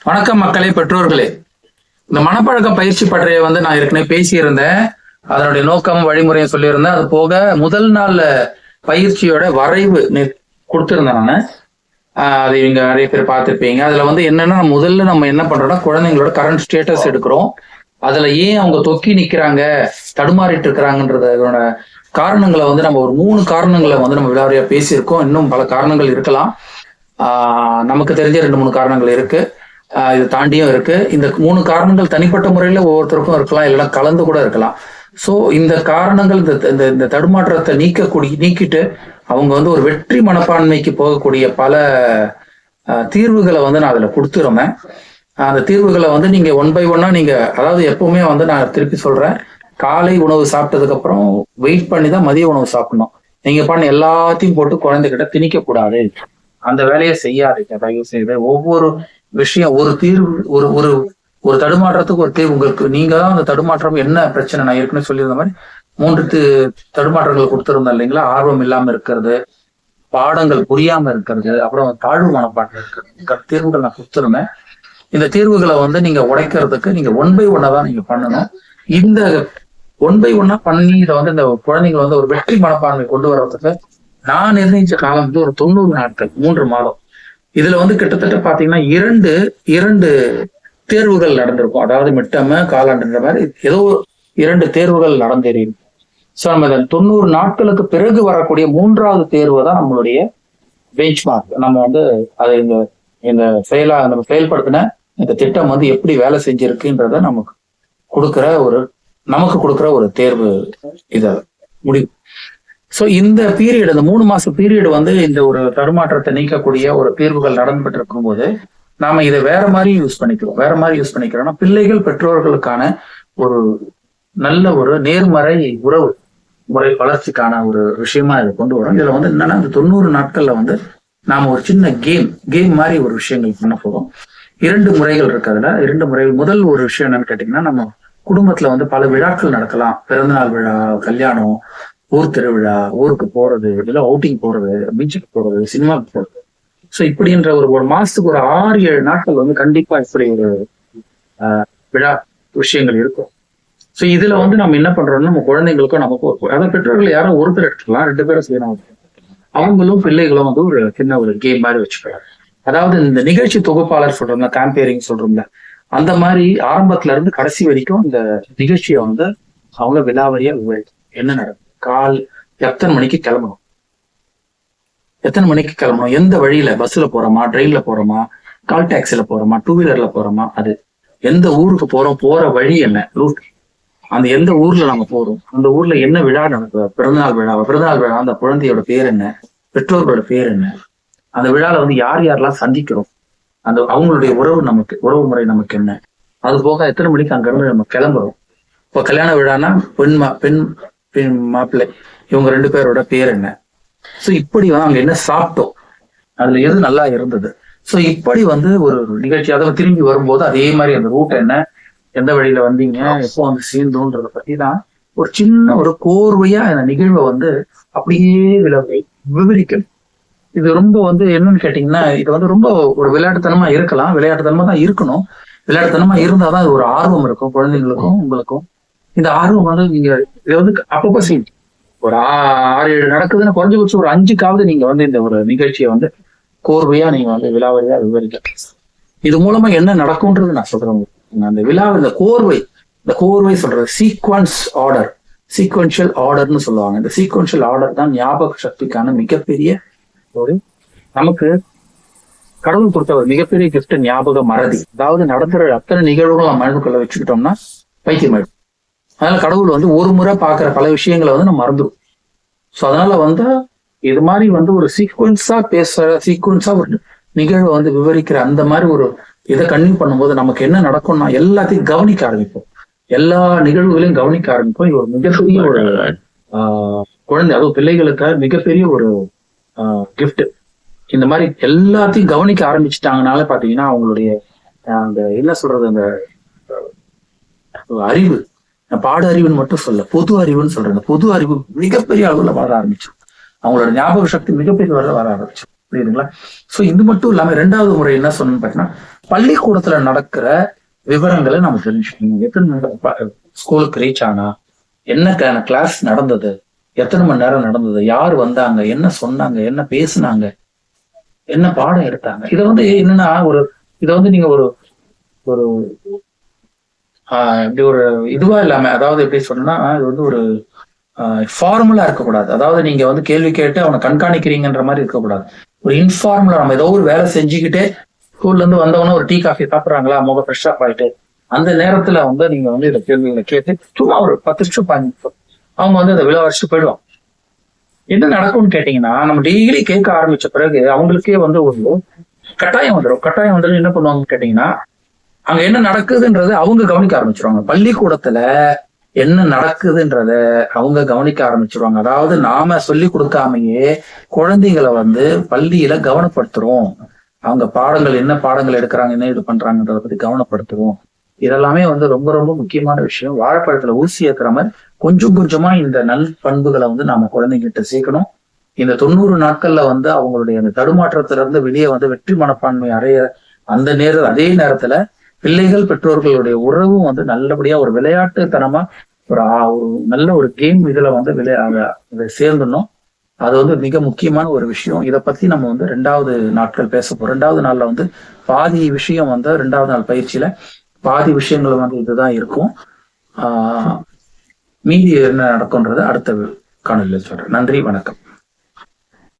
வணக்கம் மக்களே, பெற்றோர்களே. இந்த மனப்பழக்க பயிற்சி பற்றிய நான் ஏற்கனவே பேசியிருந்தேன். அதனுடைய நோக்கம் வழிமுறையும் சொல்லியிருந்தேன். அது போக முதல் நாள் பயிற்சியோட வரைவு கொடுத்திருந்தேன் நான். அது இவங்க நிறைய பேர் பார்த்துருப்பீங்க. அதுல என்னன்னா, முதல்ல நம்ம என்ன பண்றோம்னா, குழந்தைங்களோட கரண்ட் ஸ்டேட்டஸ் எடுக்கிறோம். அதுல ஏன் அவங்க தொக்கி நிக்கிறாங்க, தடுமாறிட்டு இருக்கிறாங்கன்றதோட காரணங்களை நம்ம ஒரு 3 காரணங்களை நம்ம விலாவரியா பேசியிருக்கோம். இன்னும் பல காரணங்கள் இருக்கலாம். நமக்கு தெரிஞ்ச 2-3 காரணங்கள் இருக்கு. இது தாண்டியும் இருக்கு. இந்த 3 காரணங்கள் தனிப்பட்ட முறையில ஒவ்வொருத்தருக்கும் இருக்கலாம், இல்லைன்னா கலந்து கூட இருக்கலாம். சோ இந்த காரணங்கள் இந்த தடுமாற்றத்தை நீக்கிட்டு அவங்க ஒரு வெற்றி மனப்பான்மைக்கு போகக்கூடிய பல தீர்வுகளை நான் அதுல கொடுத்துருந்தேன். அந்த தீர்வுகளை நீங்க 1 by 1 நீங்க, அதாவது எப்பவுமே நான் திருப்பி சொல்றேன், காலை உணவு சாப்பிட்டதுக்கு அப்புறம் வெயிட் பண்ணி தான் மதிய உணவு சாப்பிடணும். நீங்க பண்ண எல்லாத்தையும் போட்டு குழந்தைகிட்ட திணிக்க கூடாது. அந்த வேலையை செய்யாதீங்க தயவு செய்து. ஒவ்வொரு விஷயம், ஒரு தீர்வு, ஒரு ஒரு ஒரு தடுமாற்றத்துக்கு ஒரு தீர்வு. உங்களுக்கு நீங்க தான் அந்த தடுமாற்றம் என்ன பிரச்சனை, நான் ஏற்கனவே சொல்லியிருந்த மாதிரி 3 தடுமாற்றங்கள் கொடுத்துருந்தேன் இல்லைங்களா? ஆர்வம் இல்லாம இருக்கிறது, பாடங்கள் புரியாம இருக்கிறது, அப்புறம் தாழ்வு மனப்பான்மை இருக்கிறது. தீர்வுகள் நான் கொடுத்துருந்தேன். இந்த தீர்வுகளை நீங்க உடைக்கிறதுக்கு நீங்க 1 by 1 தான் நீங்க பண்ணணும். இந்த 1 by 1 பண்ணி இதை இந்த குழந்தைங்க ஒரு வெற்றி மனப்பான்மை கொண்டு வர்றதுக்கு நான் நிர்ணயிச்ச காலம் ஒரு 90 நாட்கள், 3 மாதம். இதுல கிட்டத்தட்ட பாத்தீங்கன்னா இரண்டு தேர்வுகள் நடந்திருக்கும். அதாவது மிட்டம காலாண்டுன்ற மாதிரி ஏதோ 2 தேர்வுகள் நடந்தேறிடும். ஸோ நம்ம இந்த 90 நாட்களுக்கு பிறகு வரக்கூடிய 3வது தேர்வு தான் நம்மளுடைய பெஞ்ச் மார்க். நம்ம அதை இந்த நம்ம செயல்படுத்தின இந்த திட்டம் எப்படி வேலை செஞ்சிருக்குன்றத நமக்கு கொடுக்குற ஒரு தேர்வு, இத முடிவு. ஸோ இந்த பீரியட், இந்த 3 மாச பீரியட் இந்த ஒரு தடுமாற்றத்தை நீக்கக்கூடிய ஒரு தீர்வுகள் நடந்துட்டு இருக்கும் போது நாம இதை வேற மாதிரி யூஸ் பண்ணிக்கிறோம்னா, பிள்ளைகள் பெற்றோர்களுக்கான ஒரு நல்ல ஒரு நேர்மறை உறவு முறை வளர்ச்சிக்கான ஒரு விஷயமா இதை கொண்டு வரும். இதுல என்னன்னா, இந்த 90 நாட்கள்ல நாம ஒரு சின்ன கேம் மாதிரி ஒரு விஷயங்கள் பண்ண போறோம். 2 முறைகள் இருக்கு. அதுல 2 முறைகள். முதல் ஒரு விஷயம் என்னன்னு கேட்டீங்கன்னா, நம்ம குடும்பத்துல பல விழாக்கள் நடக்கலாம். பிறந்தநாள் விழா, கல்யாணம், ஊர் திருவிழா, ஊருக்கு போறது, இல்ல அவுட்டிங் போறது, பீச்சுக்கு போறது, சினிமாவுக்கு போறது. ஸோ இப்படின்ற ஒரு மாசத்துக்கு ஒரு 6-7 நாட்கள் கண்டிப்பா இப்படி ஒரு விழா விஷயங்கள் இருக்கும். ஸோ இதுல நம்ம என்ன பண்றோம்னா, நம்ம குழந்தைங்களுக்கும் நமக்கும் அதாவது பெற்றோர்கள் யாரும் ஒருத்தர் எடுத்துக்கலாம், 2 பேரும் செய்யணும். அவங்களும் பிள்ளைகளும் ஒரு சின்ன ஒரு கேம் மாதிரி வச்சுக்கலாம். அதாவது இந்த நிகழ்ச்சி தொகுப்பாளர் சொல்றோம்ல, கேம்பேரிங் சொல்றோம்ல, அந்த மாதிரி ஆரம்பத்துல இருந்து கடைசி வரைக்கும் இந்த நிகழ்ச்சியை அவங்க விலாவரியா என்ன நடக்கும், எத்தனை மணிக்கு கிளம்பணும், எந்த வழியில, பஸ்ல போறோமா, ட்ரெயின்ல போறோமா, கால் டாக்ஸில போறோமா, 2 வீலர்ல போறோமா, அது எந்த ஊருக்கு போற வழி என்ன, ரூட், அந்த எந்த ஊர்ல நாங்க போறோம், அந்த ஊர்ல என்ன விழா நடக்குது, பிறந்தநாள் விழா, அந்த குழந்தையோட பேர் என்ன, பெற்றோர்களோட பேர் என்ன, அந்த விழால யாரெல்லாம் சந்திக்கிறோம், அந்த அவங்களுடைய உறவு முறை நமக்கு என்ன, அது போக எத்தனை மணிக்கு அங்க இருந்து நம்ம கிளம்புறோம். இப்போ கல்யாண விழானா பெண் மாப்பிள்ளை, இவங்க 2 பேரோட பேர் என்ன, ஸோ இப்படி அங்க என்ன சாப்பிட்டோம், அதுல எது நல்லா இருந்தது. ஸோ இப்படி ஒரு நிகழ்ச்சி. அதை திரும்பி வரும்போது அதே மாதிரி அந்த ரூட் என்ன, எந்த வழியில வந்தீங்க, எப்போ சேர்ந்தோன்றதை பத்தி தான் ஒரு சின்ன ஒரு கோர்வையா இந்த நிகழ்வை அப்படியே விவரிக்கணும். இது ரொம்ப என்னன்னு கேட்டீங்கன்னா, இது ரொம்ப ஒரு விளையாட்டுத்தனமா இருக்கலாம், விளையாட்டுத்தனமா தான் இருக்கணும். விளையாட்டுத்தனமா இருந்தாதான் அது ஒரு ஆர்வம் இருக்கும் குழந்தைங்களுக்கும் உங்களுக்கும். இந்த ஆர்வம் நீங்க இதை அப்பப்போ செய்யும். ஒரு 6-7 நடக்குதுன்னு குறைஞ்சபட்சம் ஒரு 5க்காவது நீங்க இந்த ஒரு நிகழ்ச்சியை கோர்வையா நீங்க விலாவரியா விவரிக்க. இது மூலமா என்ன நடக்கும்ன்றது நான் சொல்றேன். அந்த இந்த கோர்வை சொல்றது சீக்வென்ஷியல் ஆர்டர்னு சொல்லுவாங்க. இந்த சீக்வென்ஷியல் ஆர்டர் தான் ஞாபக சக்திக்கான மிகப்பெரிய ஒரு, நமக்கு கடவுள் கொடுத்த ஒரு மிகப்பெரிய கிஃப்ட், ஞாபக மறதி. அதாவது நடந்துற அத்தனை நிகழ்வுகள் நம்ம மனதுக்குள்ள வச்சுக்கிட்டோம்னா பைத்தியம் ஆயிடும். அதனால கடவுள் ஒரு முறை பாக்குற பல விஷயங்களை நம்ம மறந்துடும். ஸோ அதனால இது மாதிரி ஒரு சீக்வன்ஸா ஒரு நிகழ்வை விவரிக்கிற அந்த மாதிரி ஒரு இதை கன்டினியூ பண்ணும்போது நமக்கு என்ன நடக்கும்னா, எல்லாத்தையும் கவனிக்க ஆரம்பிப்போம், எல்லா நிகழ்வுகளையும் கவனிக்க ஆரம்பிப்போம். இது ஒரு மிகப்பெரிய ஒரு குழந்தை, அதுவும் பிள்ளைகளுக்காக மிகப்பெரிய ஒரு கிஃப்ட். இந்த மாதிரி எல்லாத்தையும் கவனிக்க ஆரம்பிச்சுட்டாங்கனால பாத்தீங்கன்னா அவங்களுடைய அந்த என்ன சொல்றது, அந்த அறிவு, பாட அறிவுன்னு மட்டும் சொல்ல, பொது அறிவுன்னு சொல்றேன். பொது அறிவு மிகப்பெரிய அளவுல வர ஆரம்பிச்சு, அவங்களோட ஞாபக சக்தி மிகப்பெரிய அளவுல வர ஆரம்பிச்சு. புரியுதுங்களா? சோ இது மட்டும் இல்லாம 2வது முறை என்ன சொன்னு பாத்தீங்கன்னா, பள்ளிக்கூடத்துல நடக்கிற விவரங்களை நம்ம தெரிஞ்சுக்கணும். எத்தனை ஸ்கூலுக்கு ரீச் ஆனா, என்ன கிளாஸ் நடந்தது, எத்தனை மணி நேரம் நடந்தது, யார் வந்தாங்க, என்ன சொன்னாங்க, என்ன பேசுனாங்க, என்ன பாடம் எடுத்தாங்க. இதை வந்து என்னன்னா இதை வந்து நீங்க ஒரு ஒரு இப்படி ஒரு இதுவா இல்லாம, அதாவது எப்படி சொன்னா இது வந்து ஒரு ஃபார்முலா இருக்கக்கூடாது. அதாவது நீங்க வந்து கேள்வி கேட்டு அவனை கண்காணிக்கிறீங்கன்ற மாதிரி இருக்கக்கூடாது. ஒரு இன்ஃபார்முலா, நம்ம ஏதோ ஒரு வேலை செஞ்சுக்கிட்டே ஸ்கூல்ல இருந்து வந்தவொடனே ஒரு டீ காஃபி சாப்பிட்றாங்களா, முக ஃப்ரெஷ் அப் ஆயிட்டு அந்த நேரத்துல வந்து நீங்க வந்து இந்த கேள்விகளை கேட்டு சும்மா ஒரு 10 நிமிஷம் 15 நிமிஷம் அவங்க வந்து அதை விளையாடிச்சுட்டு போயிடுவாங்க. என்ன நடக்கும்னு கேட்டீங்கன்னா, நம்ம டெய்லி கேட்க ஆரம்பிச்ச பிறகு அவங்களுக்கே வந்து ஒரு கட்டாயம் வந்துடும். என்ன பண்ணுவாங்கன்னு கேட்டீங்கன்னா, அங்க என்ன நடக்குதுன்றத அவங்க கவனிக்க ஆரம்பிச்சிருவாங்க. பள்ளிக்கூடத்துல என்ன நடக்குதுன்றத அவங்க கவனிக்க ஆரம்பிச்சிருவாங்க. அதாவது நாம சொல்லி கொடுக்காமையே குழந்தைகளை வந்து பள்ளியில கவனப்படுத்துறோம். அவங்க என்ன பாடங்கள் எடுக்கிறாங்க, என்ன இது பண்றாங்கன்றத பத்தி கவனப்படுத்துவோம். இதெல்லாமே வந்து ரொம்ப ரொம்ப முக்கியமான விஷயம். வாழைப்பழத்துல ஊசி ஏத்துற மாதிரி கொஞ்சம் கொஞ்சமா இந்த நல் பண்புகளை வந்து நாம குழந்தைங்கிட்ட சேர்க்கணும். இந்த 90 நாட்கள்ல வந்து அவங்களுடைய அந்த தடுமாற்றத்துல இருந்து வெளியே வந்து வெற்றி மனப்பான்மை அடைய அந்த அதே நேரத்துல பிள்ளைகள் பெற்றோர்களுடைய உறவும் வந்து நல்லபடியா ஒரு விளையாட்டுத்தனமா ஒரு நல்ல ஒரு கேம் இதுல வந்து சேர்ந்துடணும். அது வந்து மிக முக்கியமான ஒரு விஷயம். இதை பத்தி நம்ம வந்து 2வது நாட்கள் பேச போறோம். 2வது நாள்ல வந்து பாதி விஷயம் வந்து 2வது நாள் பயிற்சியில பாதி விஷயங்கள் வந்து இதுதான் இருக்கும். மீதி என்ன நடக்கும்ன்றது அடுத்த காணொலியில் சொல்றேன். நன்றி, வணக்கம்.